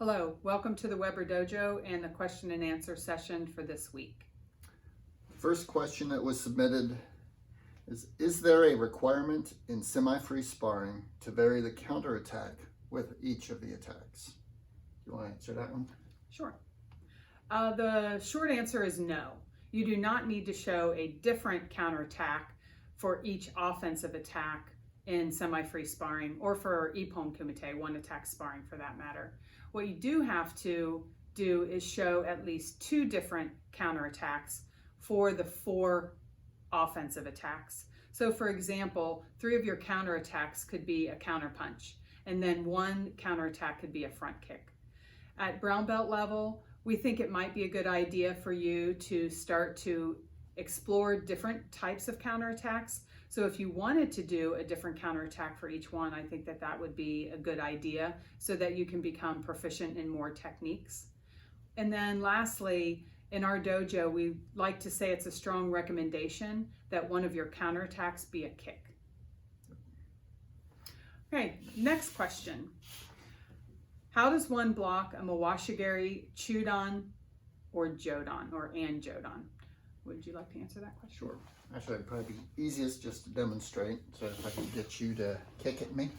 Hello, welcome to the Weber Dojo and the question and answer session for this week. First question that was submitted is there a requirement in semi-free sparring to vary the counterattack with each of the attacks? You want to answer that one? Sure. The short answer is no. You do not need to show a different counterattack for each offensive attack in semi-free sparring, or for ippon kumite, one attack sparring for that matter. What you do have to do is show at least two different counterattacks for the 4 offensive attacks. So for example, 3 of your counterattacks could be a counterpunch, and then 1 counterattack could be a front kick. At brown belt level, we think it might be a good idea for you to start to explore different types of counterattacks. So if you wanted to do a different counterattack for each one, I think that would be a good idea so that you can become proficient in more techniques. And then lastly, in our dojo, we like to say it's a strong recommendation that one of your counterattacks be a kick. Okay, next question. How does one block a mawashi geri, chudan, or Jodan, or Jodan? Would you like to answer that question? Sure. Actually, it'd probably be easiest just to demonstrate. So if I can get you to kick at me.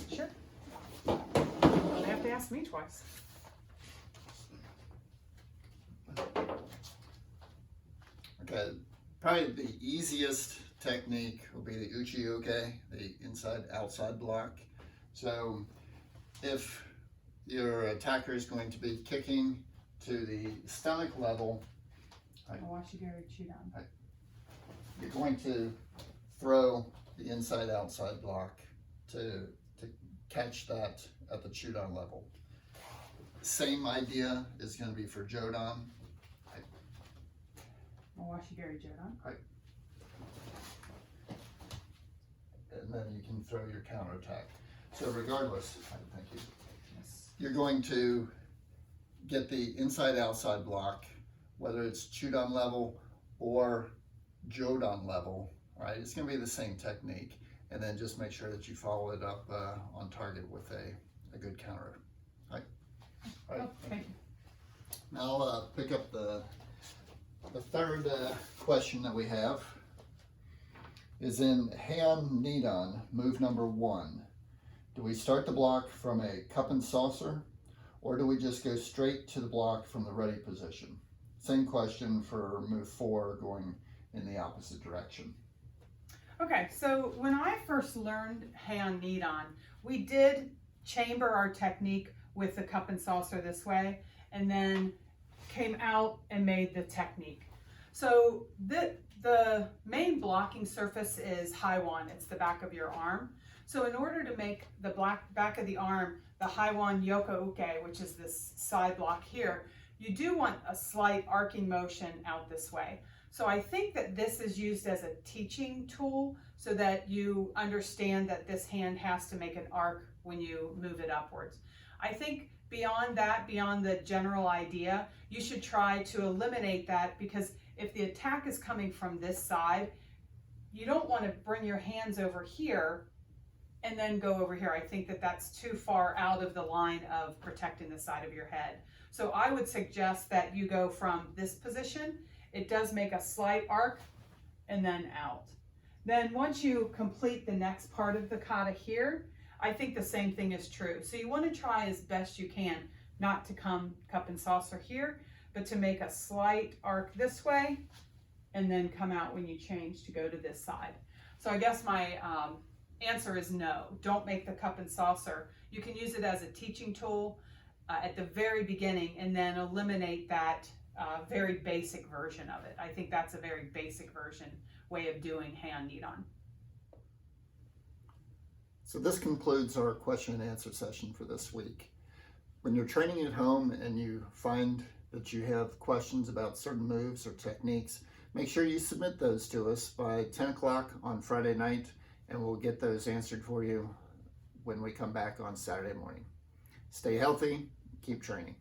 Sure. You don't have to ask me twice. Okay, probably the easiest technique will be the uchi-uke, the inside-outside block. So if your attacker is going to be kicking to the stomach level, Mawashi geri, chudan. You're going to throw the inside-outside block to catch that at the chudan level. Same idea is going to be for Jodan. Mawashi geri, Jodan. Right. And then you can throw your counterattack. So regardless, thank you. Yes. You're going to get the inside-outside block, whether it's chudan level or Jodan level, right? It's going to be the same technique, and then just make sure that you follow it up on target with a good counter. Right? Right. Oh, thank you. Now I'll pick up the third question that we have is in Heian Nidan, move number 1. Do we start the block from a cup and saucer, or do we just go straight to the block from the ready position? Same question for move 4, going in the opposite direction. Okay, so when I first learned Heian Nidan, we did chamber our technique with the cup and saucer this way, and then came out and made the technique. So the main blocking surface is Heian, it's the back of your arm. So in order to make the back of the arm the Heian Yokouke, which is this side block here, you do want a slight arcing motion out this way. So I think that this is used as a teaching tool so that you understand that this hand has to make an arc when you move it upwards. I think beyond that, beyond the general idea, you should try to eliminate that, because if the attack is coming from this side, you don't want to bring your hands over here and then go over here. I think that that's too far out of the line of protecting the side of your head. So I would suggest that you go from this position. It does make a slight arc and then out. Then once you complete the next part of the kata here, I think the same thing is true. So you want to try as best you can not to come cup and saucer here, but to make a slight arc this way and then come out when you change to go to this side. So I guess my answer is no. Don't make the cup and saucer. You can use it as a teaching tool at the very beginning, and then eliminate that very basic version of it. I think that's a very basic way of doing Heian Nidan. So this concludes our question and answer session for this week. When you're training at home and you find that you have questions about certain moves or techniques, make sure you submit those to us by 10 o'clock on Friday night, and we'll get those answered for you when we come back on Saturday morning. Stay healthy, keep training.